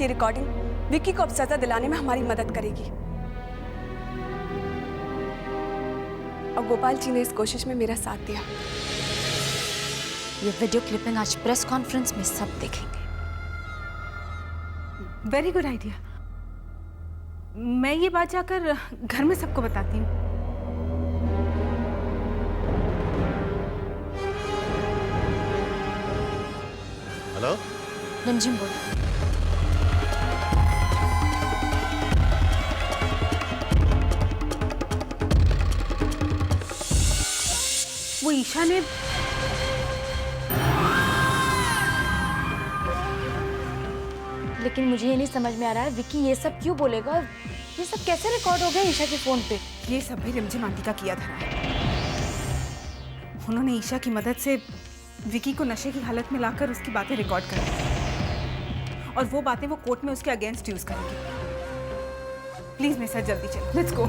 ये रिकॉर्डिंग विक्की को अब सजा दिलाने में हमारी मदद करेगी। और गोपाल जी ने इस कोशिश में मेरा साथ दिया। ये वीडियो क्लिपिंग आज प्रेस कॉन्फ्रेंस में सब देखेंगे। Very good idea. मैं ये बात जाकर घर में सबको बताती हूँ। हेलो, रिमझिम बोल। वो ईशा ने लेकिन मुझे ये नहीं समझ में आ रहा है विक्की ये सब क्यों बोलेगा? ये सब कैसे रिकॉर्ड हो गया ईशा के फोन पे? ये सब भी रिमझिम आंटी का किया धरा है। उन्होंने ईशा की मदद से विकी को नशे की हालत में लाकर उसकी बातें रिकॉर्ड कर दी और वो बातें वो कोर्ट में उसके अगेंस्ट यूज करेंगे। प्लीज मेरे साथ जल्दी चलो, लेट्स गो।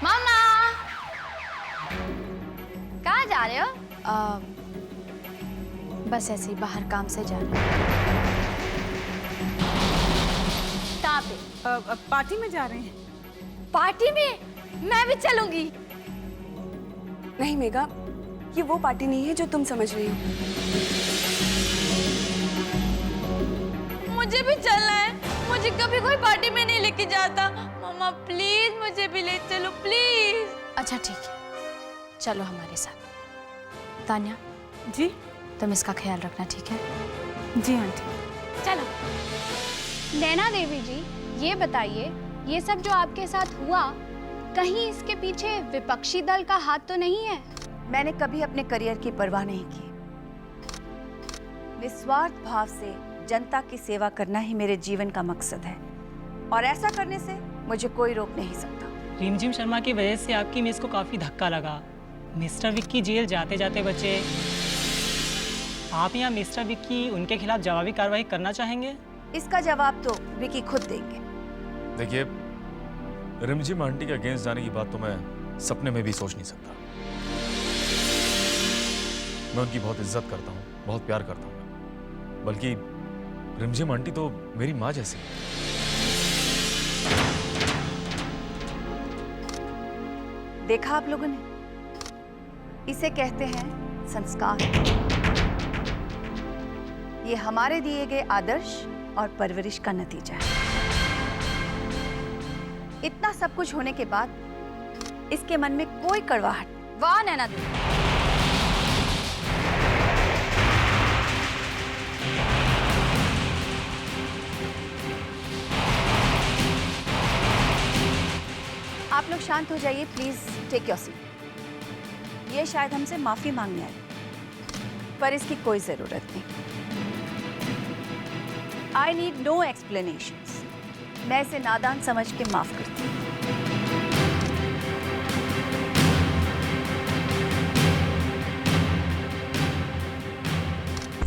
मामा कहाँ जा रहे हो? बस ऐसे ही बाहर काम से जा रहे हैं। कहाँ पे? पार्टी में जा रहे हैं। पार्टी में? मैं भी चलूंगी। नहीं मेघा, ये वो पार्टी नहीं है जो तुम समझ रही हो। मुझे भी चलना है। मुझे कभी कोई पार्टी में नहीं लेके जाता। मामा प्लीज मुझे भी ले चलो प्लीज। अच्छा ठीक है, चलो हमारे साथ। तान्या जी? तुम इसका ख्याल रखना, ठीक है? जी आंटी। चलो। नैना देवी जी, ये बताइए, ये सब जो आपके साथ हुआ, कहीं इसके पीछे विपक्षी दल का हाथ तो नहीं है? मैंने कभी अपने करियर की परवाह नहीं की। निस्वार्थ भाव से जनता की सेवा करना ही मेरे जीवन का मकसद है और ऐसा करने से मुझे कोई रोक नहीं सकता। रिमझिम शर्मा की वजह से आपकी मिस को काफी धक्का लगा। मिस्टर विक्की जेल जाते जाते बचे। आप यहाँ मिस्टर विक्की उनके खिलाफ जवाबी कार्रवाई करना चाहेंगे? इसका जवाब तो विक्की खुद देंगे। देखिए, रिमझिम आंटी के अगेंस्ट जाने की बात तो मैं सपने में भी सोच नहीं सकता। मैं उनकी बहुत इज्जत करता हूँ, बहुत प्यार करता हूँ। बल्कि रिमझिम आंटी तो मेरी माँ जैसी है। देखा आप लोगों ने, इसे कहते हैं संस्कार। ये हमारे दिए गए आदर्श और परवरिश का नतीजा है। इतना सब कुछ होने के बाद इसके मन में कोई कड़वाहट। वाह नैना देवी। आप लोग शांत हो जाइए प्लीज, टेक योर सीट। ये शायद हमसे माफी मांगने आए, पर इसकी कोई जरूरत नहीं। I need no explanations. मैं इसे नादान समझ के माफ करती हूँ।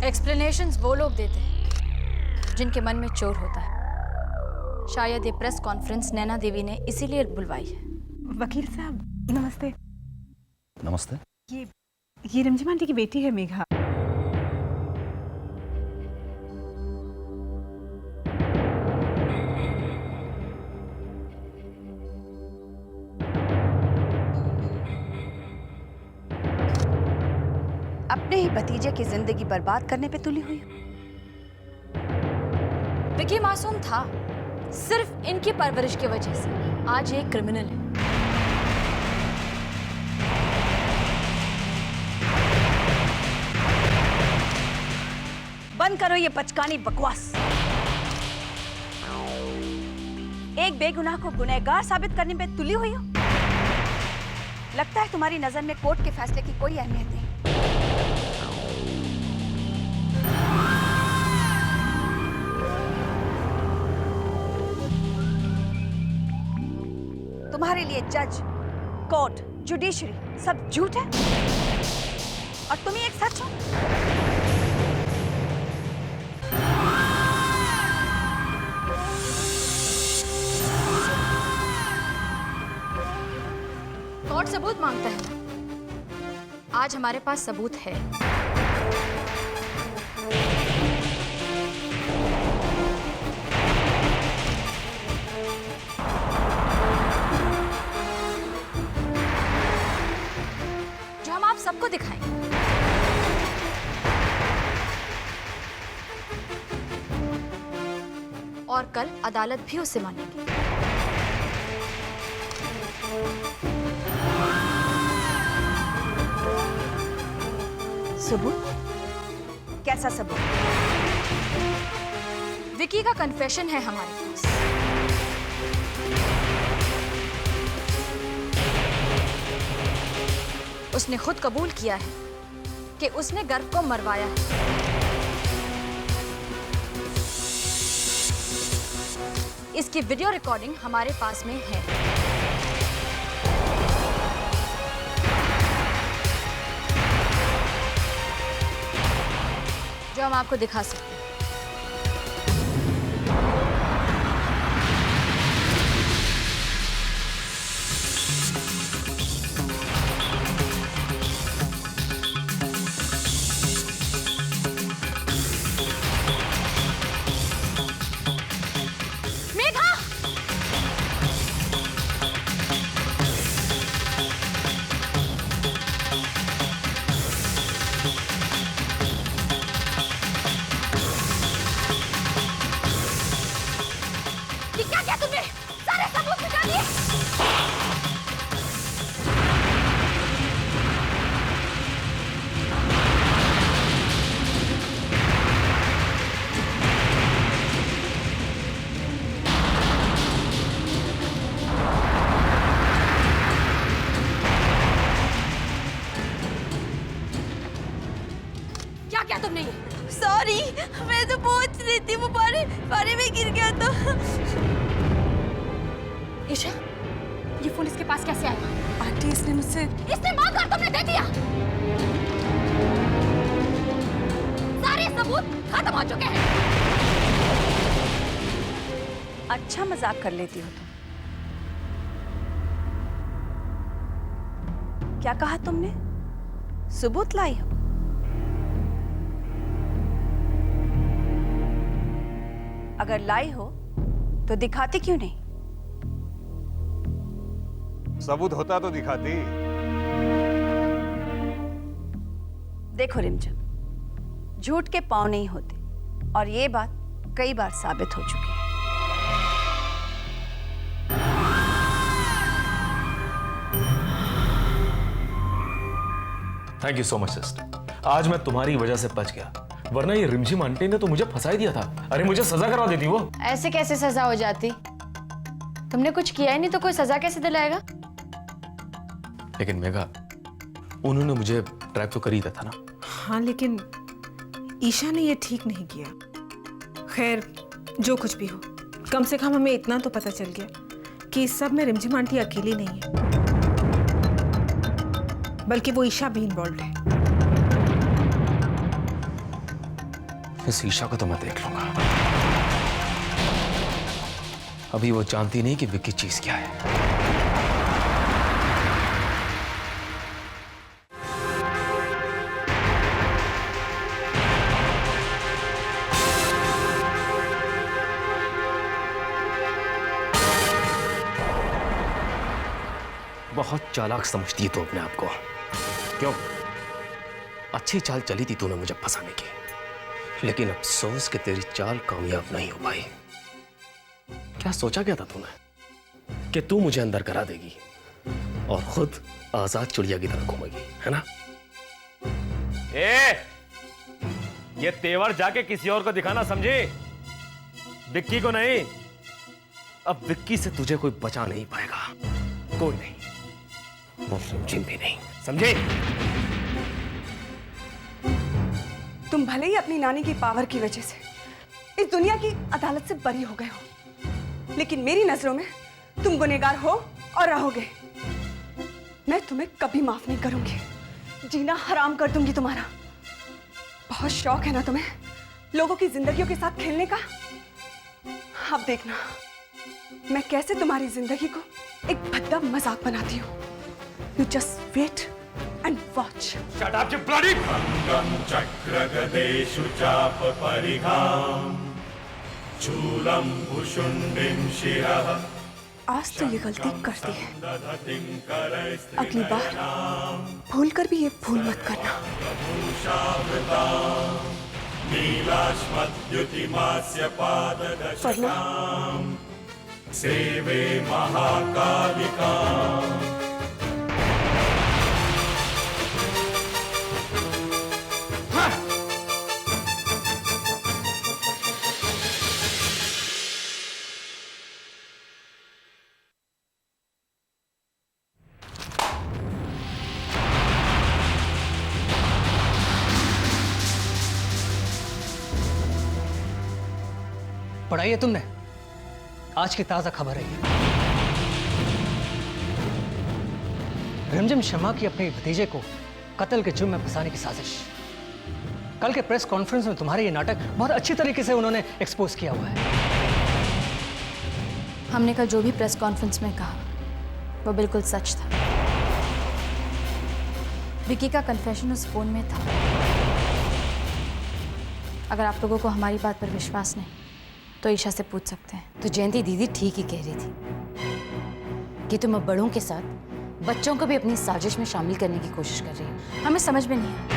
एक्सप्लेनेशंस वो लोग देते हैं जिनके मन में चोर होता है। शायद ये प्रेस कॉन्फ्रेंस नैना देवी ने इसीलिए बुलवाई है। वकील साहब नमस्ते। नमस्ते। ये रिमझिम आंटी की बेटी है मेघा। अपने ही भतीजे की जिंदगी बर्बाद करने पे तुली हुई हो। विक्की मासूम था, सिर्फ इनकी परवरिश की वजह से आज ये क्रिमिनल है। बंद करो ये बचकानी बकवास। एक बेगुनाह को गुनहगार साबित करने पे तुली हुई हो। लगता है तुम्हारी नजर में कोर्ट के फैसले की कोई अहमियत नहीं। तुम्हारे लिए जज, कोर्ट, जुडिशरी सब झूठ है और तुम ही एक सच हो। कोर्ट सबूत मांगता है। आज हमारे पास सबूत है। जो हम आप सबको दिखाएंगे। और कल अदालत भी उसे मानेगी। सबूत? कैसा सबूत? विकी का कन्फेशन है हमारे पास। उसने खुद कबूल किया है कि उसने गर्व को मरवाया है। इसकी वीडियो रिकॉर्डिंग हमारे पास में है। जो हम आपको दिखा सकते हैं। मेघा! ये क्या किया तुमने? सारे सबूत मिटा दिए। क्या किया तुमने ये? सॉरी, मैं तो पहुंच रही थी, वो पानी में गिर गया तो। ईशा, ये फोन इसके पास कैसे आया? आंटी इसने मुझसे इसने मांगकर तुमने दे दिया। सारे सबूत खत्म हो चुके हैं। अच्छा मजाक कर लेती हो तुम। क्या कहा तुमने? सबूत लाई हो? अगर लाई हो तो दिखाती क्यों नहीं? सबूत होता तो दिखाती। देखो रिमझिम, झूठ के पांव नहीं होते और ये बात कई बार साबित हो चुकी है। Thank you so much sister. आज मैं तुम्हारी वजह से बच गया, वरना ये रिमझिम आंटी ने तो मुझे फंसा ही दिया था। अरे मुझे सजा करवा देती वो। ऐसे कैसे सजा हो जाती? तुमने कुछ किया ही नहीं तो कोई सजा कैसे दिलाएगा? लेकिन मेघा, उन्होंने मुझे ट्रैक तो कर ही दिया था ना। हाँ, लेकिन ईशा ने ये ठीक नहीं किया। खैर, जो कुछ भी हो, कम से कम हमें इतना तो पता चल गया कि इस सब में रिमझिम आंटी अकेली नहीं है, बल्कि वो ईशा भी इन्वॉल्व है। इस ईशा को तो मैं देख लूंगा। अभी वो जानती नहीं कि विक्की चीज क्या है। बहुत चालाक समझती है तू अपने आप को। क्यों? अच्छी चाल चली थी तूने मुझे फंसाने की, लेकिन अफसोस कि तेरी चाल कामयाब नहीं हो पाई। क्या सोचा क्या था तूने कि तू मुझे अंदर करा देगी और खुद आजाद चिड़िया की तरह घूमेगी, है ना? ये तेवर जाके किसी और को दिखाना, समझी? विक्की को नहीं। अब विक्की से तुझे कोई बचा नहीं पाएगा, कोई नहीं, वो रिमझिम भी नहीं, समझे? तुम भले ही अपनी नानी की पावर की वजह से इस दुनिया की अदालत से बरी हो गए हो, लेकिन मेरी नजरों में तुम गुनहगार हो और रहोगे। मैं तुम्हें कभी माफ नहीं करूंगी। जीना हराम कर दूंगी तुम्हारा। बहुत शौक है ना तुम्हें लोगों की जिंदगियों के साथ खेलने का। अब देखना मैं कैसे तुम्हारी जिंदगी को एक भद्दा मजाक बनाती हूँ। You just wait and watch. Shut up, you bloody! चक्रगदेषु चाप परिघाम् चूलं भुषुण्डिं शिरः आज तो ये गलती कर दी है, अगली बार भूल कर भी ये भूल मत करना। नीलाश्मद्युतिमास्य पाददशकाम् सेवे महाकालिकाम् पढ़ाई है तुमने? आज की ताजा खबर है ये। रिमझिम शर्मा की अपने भतीजे को कत्ल के जुर्म में फंसाने की साजिश। कल के प्रेस कॉन्फ्रेंस में तुम्हारे ये नाटक बहुत अच्छी तरीके से उन्होंने एक्सपोज किया हुआ है। हमने कल जो भी प्रेस कॉन्फ्रेंस में कहा वो बिल्कुल सच था। विकी का कन्फेशन उस फोन में था। अगर आप लोगों को हमारी बात पर विश्वास नहीं तो ईशा से पूछ सकते हैं। तो जयंती दीदी ठीक ही कह रही थी कि तुम अब बड़ों के साथ बच्चों को भी अपनी साजिश में शामिल करने की कोशिश कर रही हो। हमें समझ में नहीं आया।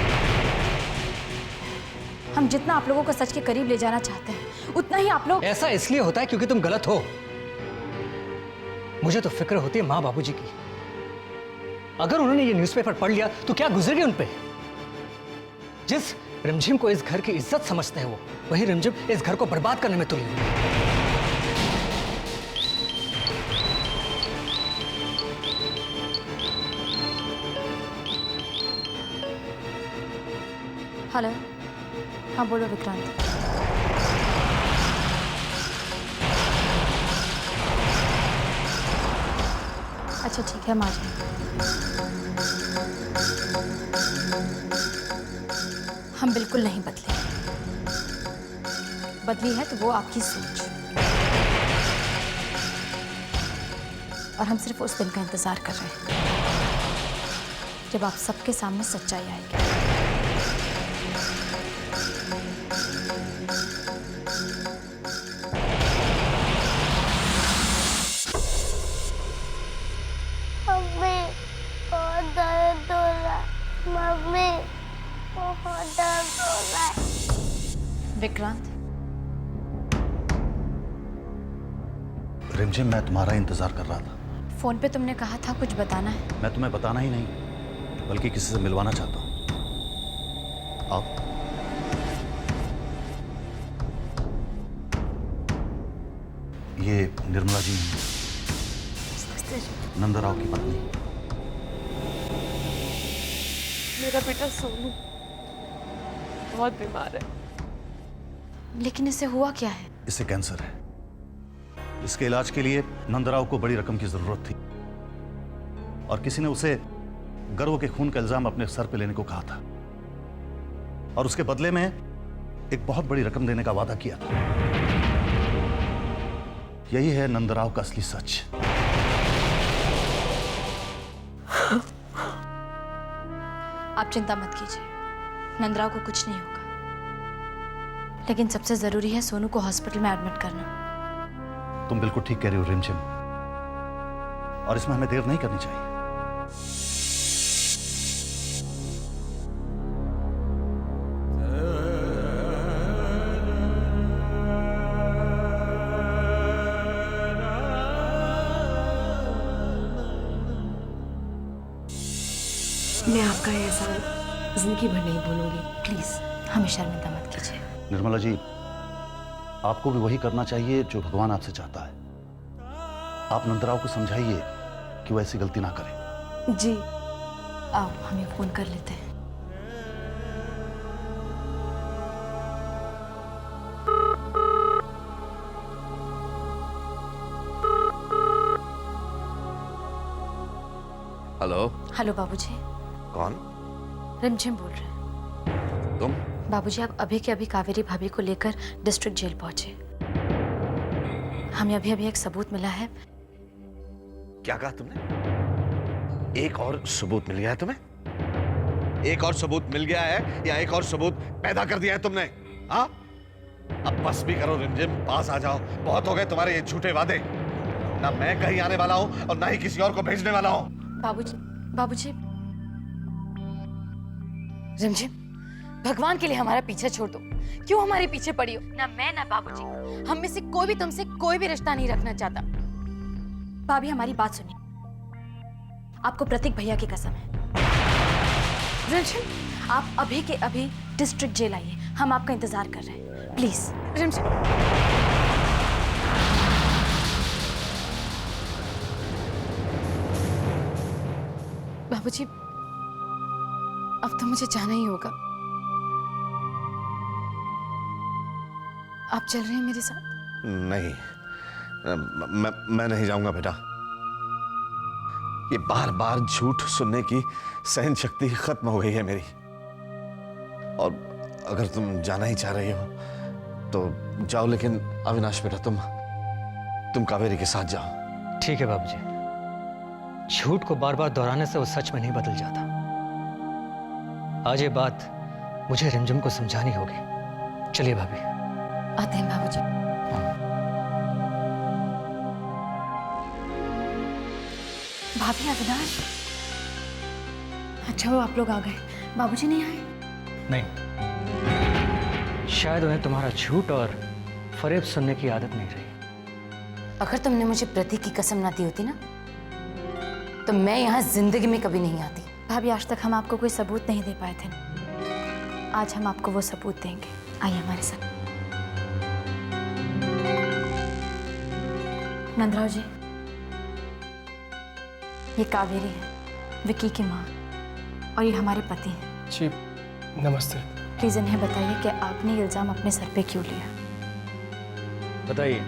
हम जितना आप लोगों को सच के करीब ले जाना चाहते हैं उतना ही आप लोग। ऐसा इसलिए होता है क्योंकि तुम गलत हो। मुझे तो फिक्र होती है माँ बाबूजी की। अगर उन्होंने ये न्यूज़पेपर पढ़ लिया तो क्या गुजरेगी उन पे? जिस रिमझिम को इस घर की इज्जत समझते हैं वो वही रिमझिम इस घर को बर्बाद करने में तुली हुई है। हेलो, हाँ बोलो विक्रांत। अच्छा ठीक है, हम आ जाएंगे। हम बिल्कुल नहीं बदले। बदली है तो वो आपकी सोच, और हम सिर्फ उस दिन का इंतजार कर रहे हैं जब आप सबके सामने सच्चाई आएगी। मम्मी बहुत दर्द हो रहा है। मम्मी बहुत दर्द हो रहा है। विक्रांत, रिमझिम, मैं तुम्हारा इंतजार कर रहा था। फोन पे तुमने कहा था कुछ बताना है। मैं तुम्हें बताना ही नहीं बल्कि किसी से मिलवाना चाहता हूँ। आओ। ये निर्मला जी हैं, नंदराव की पत्नी। मेरा बेटा सोनू बहुत बीमार है। लेकिन इसे हुआ क्या है? इसे कैंसर है। इसके इलाज के लिए नंदराव को बड़ी रकम की जरूरत थी और किसी ने उसे गर्व के खून का इल्जाम अपने सर पे लेने को कहा था और उसके बदले में एक बहुत बड़ी रकम देने का वादा किया था। यही है नंदराव का असली सच। आप चिंता मत कीजिए, नंदराव को कुछ नहीं होगा। लेकिन सबसे जरूरी है सोनू को हॉस्पिटल में एडमिट करना। तुम बिल्कुल ठीक कह रही हो रिमझिम, और इसमें हमें देर नहीं करनी चाहिए। मैं आपका एहसान जिंदगी भर नहीं भूलूंगी। प्लीज हमें शर्मिंदा मत कीजिए। निर्मला जी, आपको भी वही करना चाहिए जो भगवान आपसे चाहता है। आप नंदराव को समझाइए कि वो ऐसी गलती ना करे। जी। आओ हमें फोन कर लेते हैं। हेलो। हेलो बाबूजी। कौन? रिमझिम बोल रहे हैं। तुम? बाबूजी आप अभी के अभी कावेरी भाभी को लेकर डिस्ट्रिक्ट जेल पहुंचे। हमें अभी अभी एक सबूत मिला है। क्या कहा तुमने? एक और सबूत मिल गया है तुम्हें? एक और सबूत मिल गया है या एक और सबूत पैदा कर दिया है तुमने? हाँ? अब बस भी करो रिमझिम, पास आ जाओ। बहुत हो गए तुम्हारे ये झूठे वादे। ना मैं कहीं आने वाला हूं और ना ही किसी और को भेजने वाला हूं। बाबूजी रिमझिम, भगवान के लिए हमारा पीछे छोड़ दो। क्यों हमारे पीछे पड़ी हो? ना मैं ना बाबूजी, हम में से कोई भी तुमसे कोई भी रिश्ता नहीं रखना चाहता। भाभी हमारी बात सुनिए, आपको प्रतीक भैया की कसम है। रिमझिम आप अभी के अभी डिस्ट्रिक्ट जेल आइए, हम आपका इंतजार कर रहे हैं, प्लीज। रिमझिम बाबूजी अब तो मुझे जाना ही होगा। आप चल रहे हैं मेरे साथ? नहीं, मैं नहीं जाऊंगा बेटा। ये बार बार झूठ सुनने की सहन शक्ति खत्म हो गई है मेरी। और अगर तुम जाना ही चाह रही हो तो जाओ, लेकिन अविनाश बेटा तुम कावेरी के साथ जाओ। ठीक है बाबूजी, झूठ को बार बार दोहराने से वो सच में नहीं बदल जाता। आज ये बात मुझे रिमझिम को समझानी होगी। चलिए भाभी। आते हैं बाबूजी। भाभी अविनाश, अच्छा वो आप लोग आ गए, बाबूजी नहीं आए? नहीं, शायद उन्हें तुम्हारा झूठ और फरेब सुनने की आदत नहीं रही। अगर तुमने मुझे प्रतीक की कसम ना दी होती ना, तो मैं यहाँ जिंदगी में कभी नहीं आती। भाभी आज तक हम आपको कोई सबूत नहीं दे पाए थे, आज हम आपको वो सबूत देंगे। आइए हमारे साथ। नंदराव जी, ये कावेरी है, विकी की माँ, और ये हमारे पति हैं। जी नमस्ते। प्लीज इन्हें बताइए कि आपने ये इल्जाम अपने सर पे क्यों लिया। बताइए,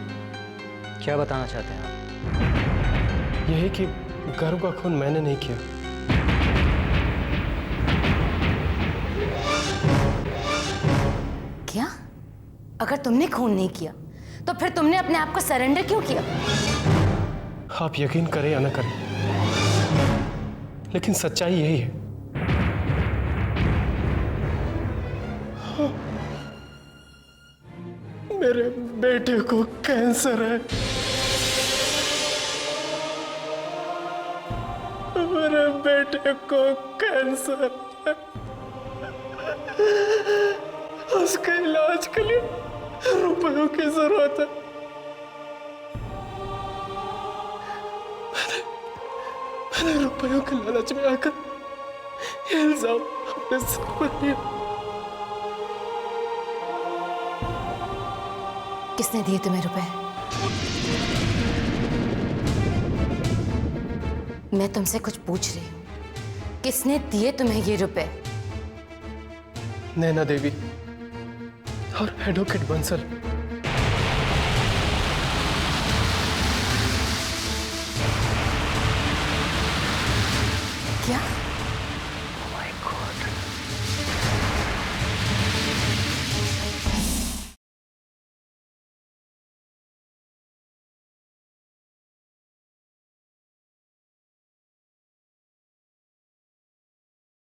क्या बताना चाहते हैं आप? यही कि गर्व का खून मैंने नहीं किया। क्या? अगर तुमने खून नहीं किया तो फिर तुमने अपने आप को सरेंडर क्यों किया? आप यकीन करें या ना करें, लेकिन सच्चाई यही है। मेरे बेटे को कैंसर है। मेरे बेटे को कैंसर है। उसके इलाज के लिए रुपयों की जरूरत है। मैंने रुपयों के लालच में आकर ये इल्जाम अपने सर पर लिया। किसने दिए तुम्हें रुपए? मैं तुमसे कुछ पूछ रही हूँ, किसने दिए तुम्हें ये रुपए? नैना देवी और एडवोकेट बंसल।